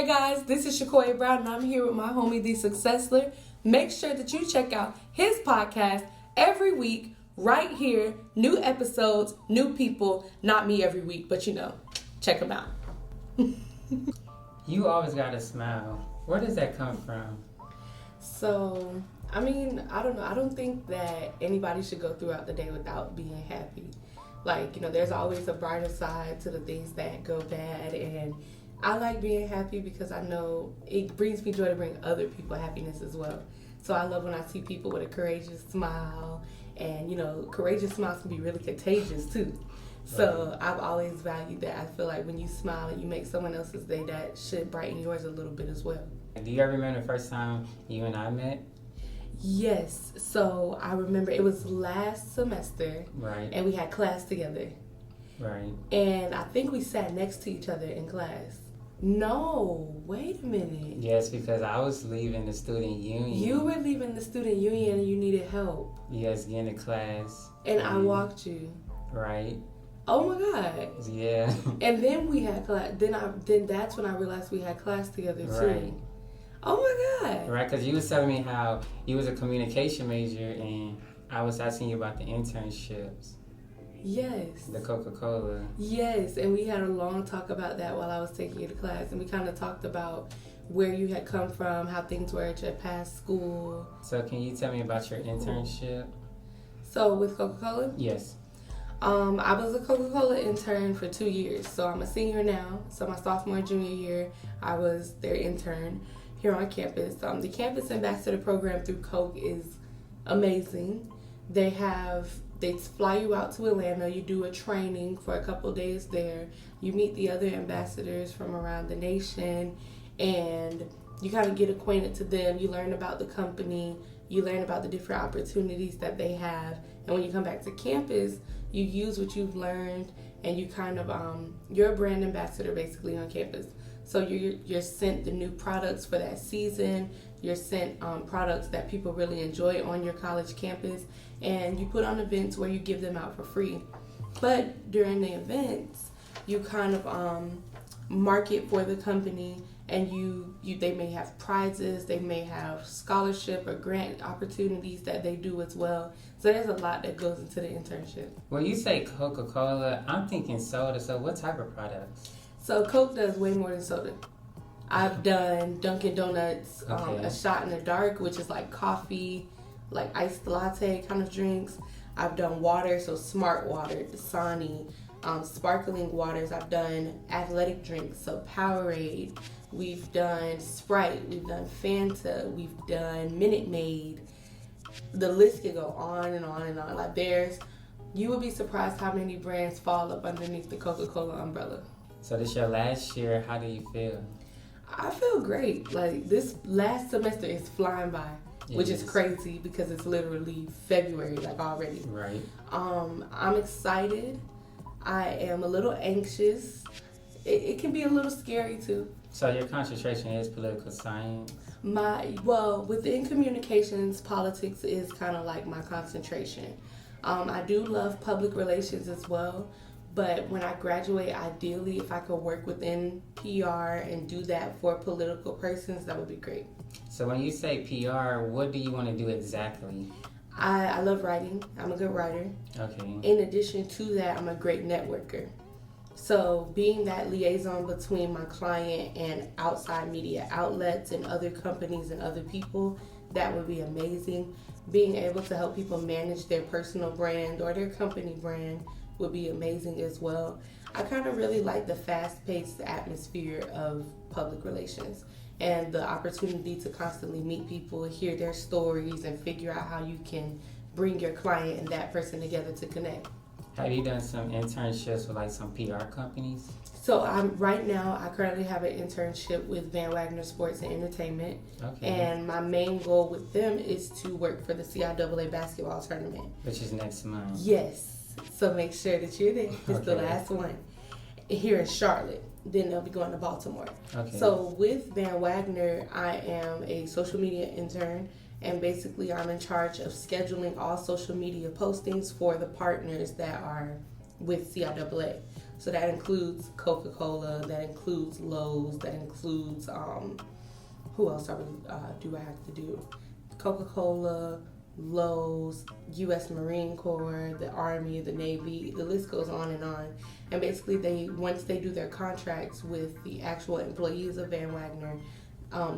Hey guys, this is Shakoya Brown and I'm here with my homie, The Successler. Make sure that you check out his podcast every week right here. New episodes, new people, not me every week, but check him out. You always got a smile. Where does that come from? So, I don't know. I don't think that anybody should go throughout the day without being happy. There's always a brighter side to the things that go bad, and I like being happy because I know it brings me joy to bring other people happiness as well. So I love when I see people with a courageous smile, and courageous smiles can be really contagious too. So I've always valued that. I feel like when you smile and you make someone else's day, that should brighten yours a little bit as well. Do you ever remember the first time you and I met? Yes. So I remember it was last semester. Right. And we had class together. Right. And I think we sat next to each other in class. No, wait a minute. Yes, because I was leaving the student union. You were leaving the student union and you needed help. Yes, getting to class. And I walked you. Right. Oh my God. Yeah. And then we had class. Then that's when I realized we had class together too. Right. Oh my God. Right, because you was telling me how you was a communication major and I was asking you about the internships. Yes. The Coca-Cola. Yes, and we had a long talk about that while I was taking you to class, and we kind of talked about where you had come from, how things were at your past school. So can you tell me about your internship? So with Coca-Cola? Yes. I was a Coca-Cola intern for 2 years. So I'm a senior now. So my sophomore and junior year, I was their intern here on campus. The Campus Ambassador program through Coke is amazing. They fly you out to Atlanta. You do a training for a couple days there. You meet the other ambassadors from around the nation, and you kind of get acquainted to them. You learn about the company. You learn about the different opportunities that they have. And when you come back to campus, you use what you've learned, and you you're a brand ambassador basically on campus. So you're sent the new products for that season. You're sent products that people really enjoy on your college campus, and you put on events where you give them out for free. But during the events, you kind of market for the company, and they may have prizes, they may have scholarship or grant opportunities that they do as well. So there's a lot that goes into the internship. When you say Coca-Cola, I'm thinking soda. So what type of products? So Coke does way more than soda. I've done Dunkin' Donuts, a shot in the dark, which is like coffee, like iced latte kind of drinks. I've done water, so Smart Water, Dasani, sparkling waters. I've done athletic drinks, so Powerade. We've done Sprite. We've done Fanta. We've done Minute Maid. The list could go on and on and on. You would be surprised how many brands fall up underneath the Coca-Cola umbrella. So this your last year. How do you feel? I feel great. This last semester is flying by, which is crazy because it's literally February, already. Right. I'm excited. I am a little anxious. It can be a little scary too. So your concentration is political science? Within communications, politics is kind of like my concentration. I do love public relations as well. But when I graduate, ideally, if I could work within PR and do that for political persons, that would be great. So when you say PR, what do you want to do exactly? I love writing. I'm a good writer. Okay. In addition to that, I'm a great networker. So being that liaison between my client and outside media outlets and other companies and other people, that would be amazing. Being able to help people manage their personal brand or their company brand would be amazing as well. I kind of really like the fast-paced atmosphere of public relations and the opportunity to constantly meet people, hear their stories, and figure out how you can bring your client and that person together to connect. Have you done some internships with some PR companies? So right now I currently have an internship with Wagner Sports Entertainment. Okay. And my main goal with them is to work for the CIAA basketball tournament. Which is next month. Yes. So make sure that you're there. It's the last one here in Charlotte. Then they'll be going to Baltimore. Okay. So with Van Wagner, I am a social media intern, and basically I'm in charge of scheduling all social media postings for the partners that are with CIAA. So that includes Coca-Cola, that includes Lowe's, that includes, who else do I have to do? Coca-Cola, Lowe's, U.S. Marine Corps, the Army, the Navy, the list goes on. And basically, once they do their contracts with the actual employees of Van Wagner,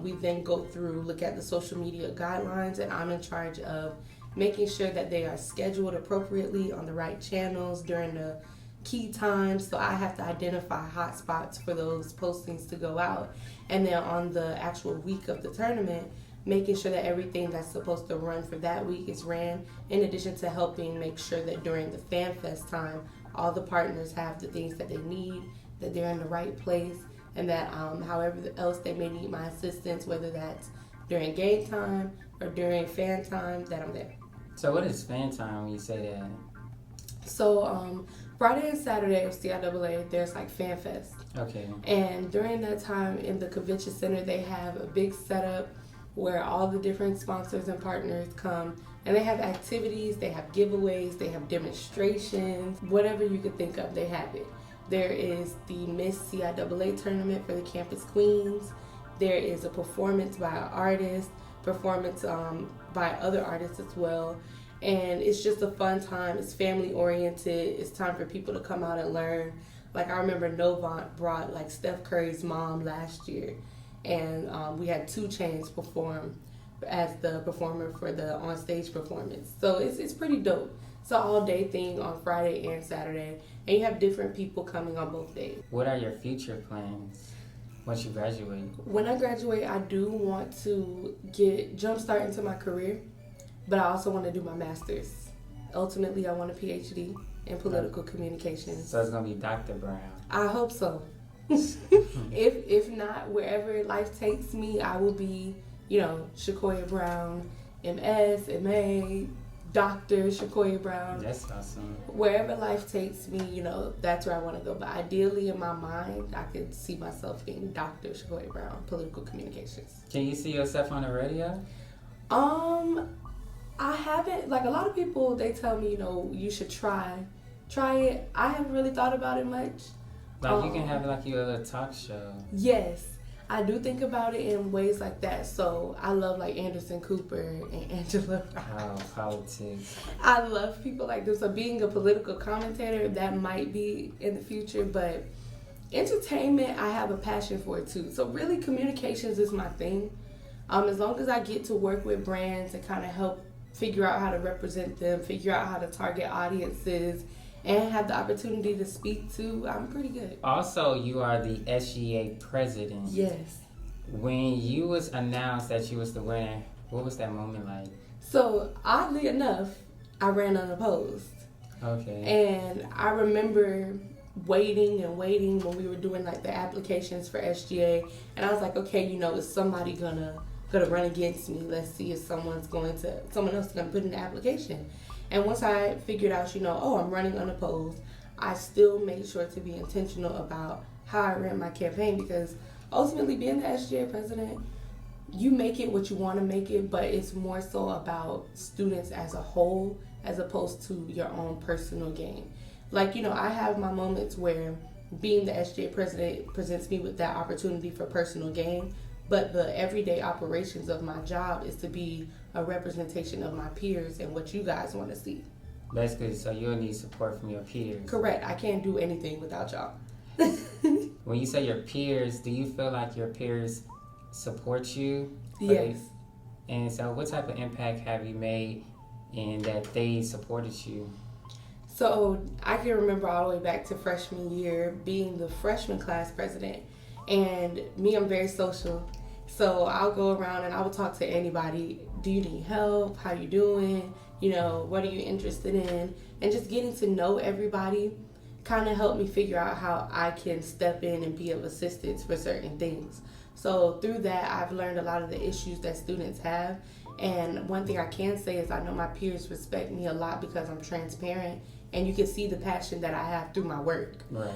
we then go through, look at the social media guidelines, and I'm in charge of making sure that they are scheduled appropriately on the right channels during the key times. So I have to identify hot spots for those postings to go out. And then on the actual week of the tournament, making sure that everything that's supposed to run for that week is ran, in addition to helping make sure that during the Fan Fest time, all the partners have the things that they need, that they're in the right place, and that however else they may need my assistance, whether that's during game time or during fan time, that I'm there. So what is fan time when you say that? So Friday and Saturday of CIAA, there's like Fan Fest. Okay. And during that time in the convention center, they have a big setup where all the different sponsors and partners come, and they have activities, they have giveaways, they have demonstrations, whatever you could think of, they have it. There is the Miss CIAA tournament for the campus queens. There is a performance by an artist, performance by other artists as well. And it's just a fun time. It's family oriented. It's time for people to come out and learn. Like I remember Novant brought like Steph Curry's mom last year, and we had 2 Chainz perform as the performer for the on-stage performance. So it's pretty dope. It's an all-day thing on Friday and Saturday, and you have different people coming on both days. What are your future plans once you graduate? When I graduate, I do want to jumpstart into my career, but I also want to do my master's. Ultimately, I want a PhD in political communications. So it's going to be Dr. Brown. I hope so. If not, wherever life takes me, I will be, Shakoya Brown, MS, MA, Dr. Shakoya Brown. That's awesome. Wherever life takes me, that's where I want to go. But ideally, in my mind, I could see myself being Dr. Shakoya Brown, political communications. Can you see yourself on the radio? I haven't. Like a lot of people, they tell me, you should try it. I haven't really thought about it much. Like you can have like your little talk show. Yes, I do think about it in ways like that. So I love like Anderson Cooper and Angela. Oh, politics. I love people like them. So being a political commentator, that might be in the future. But entertainment, I have a passion for it too. So really, communications is my thing. As long as I get to work with brands and kind of help figure out how to represent them, figure out how to target audiences, and have the opportunity to speak to, I'm pretty good. Also, you are the SGA President. Yes. When you was announced that you was the winner, what was that moment like? So, oddly enough, I ran unopposed. Okay. And I remember waiting when we were doing like the applications for SGA, and I was like, okay, is somebody gonna run against me? Let's see if someone else is gonna put in the application. And once I figured out, I'm running unopposed, I still made sure to be intentional about how I ran my campaign, because ultimately being the SGA president, you make it what you want to make it, but it's more so about students as a whole as opposed to your own personal gain. Like, I have my moments where being the SGA president presents me with that opportunity for personal gain, but the everyday operations of my job is to be a representation of my peers and what you guys want to see. Basically, so you'll need support from your peers. Correct. I can't do anything without y'all. When you say your peers, do you feel like your peers support you? Yes. And so what type of impact have you made in that they supported you? So I can remember all the way back to freshman year being the freshman class president. And me, I'm very social. So I'll go around and I will talk to anybody. Do you need help? How you doing? What are you interested in? And just getting to know everybody kind of helped me figure out how I can step in and be of assistance for certain things. So through that, I've learned a lot of the issues that students have. And one thing I can say is I know my peers respect me a lot because I'm transparent, and you can see the passion that I have through my work. Right.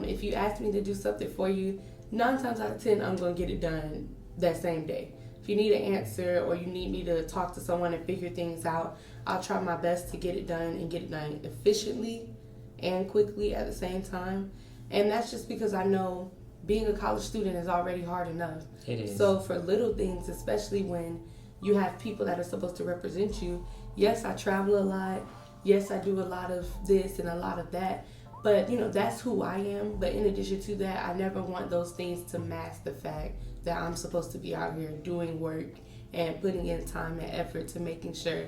If you ask me to do something for you, 9 times out of 10, I'm going to get it done that same day. If you need an answer or you need me to talk to someone and figure things out, I'll try my best to get it done and get it done efficiently and quickly at the same time. And that's just because I know being a college student is already hard enough. It is. So for little things, especially when you have people that are supposed to represent you, yes, I travel a lot. Yes, I do a lot of this and a lot of that. But, that's who I am. But in addition to that, I never want those things to mask the fact that I'm supposed to be out here doing work and putting in time and effort to making sure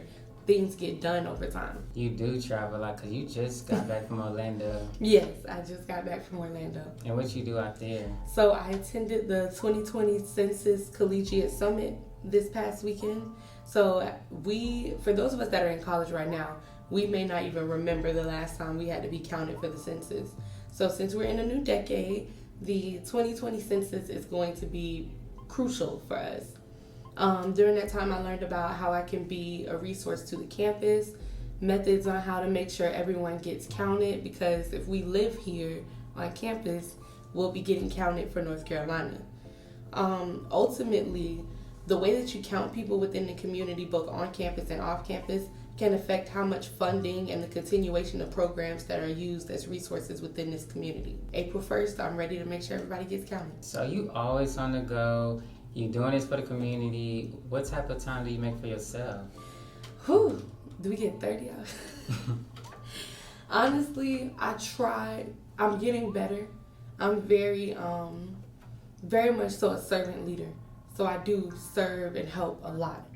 things get done over time. You do travel a lot because you just got back from Orlando. Yes, I just got back from Orlando. And what you do out there? So I attended the 2020 Census Collegiate Summit this past weekend. So for those of us that are in college right now, we may not even remember the last time we had to be counted for the census. So since we're in a new decade, the 2020 census is going to be crucial for us. During that time, I learned about how I can be a resource to the campus, methods on how to make sure everyone gets counted, because if we live here on campus, we'll be getting counted for North Carolina. Ultimately, the way that you count people within the community, both on campus and off campus, can affect how much funding and the continuation of programs that are used as resources within this community. April 1st, I'm ready to make sure everybody gets counted. So you always on the go. You doing this for the community. What type of time do you make for yourself? Whew, do we get 30 hours? Honestly, I try. I'm getting better. I'm very much so a servant leader. So I do serve and help a lot.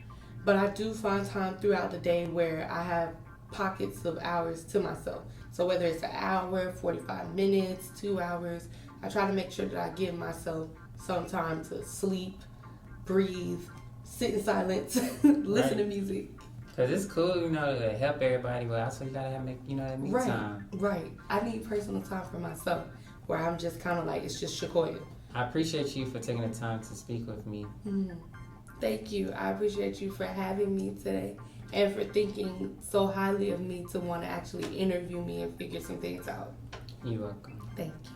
But I do find time throughout the day where I have pockets of hours to myself. So whether it's an hour, 45 minutes, 2 hours, I try to make sure that I give myself some time to sleep, breathe, sit in silence, listen to music. Because it's cool, to help everybody, but also you got to have that me time. Right. I need personal time for myself where I'm just kind of like, it's just Shakoya. I appreciate you for taking the time to speak with me. Thank you. I appreciate you for having me today and for thinking so highly of me to want to actually interview me and figure some things out. You're welcome. Thank you.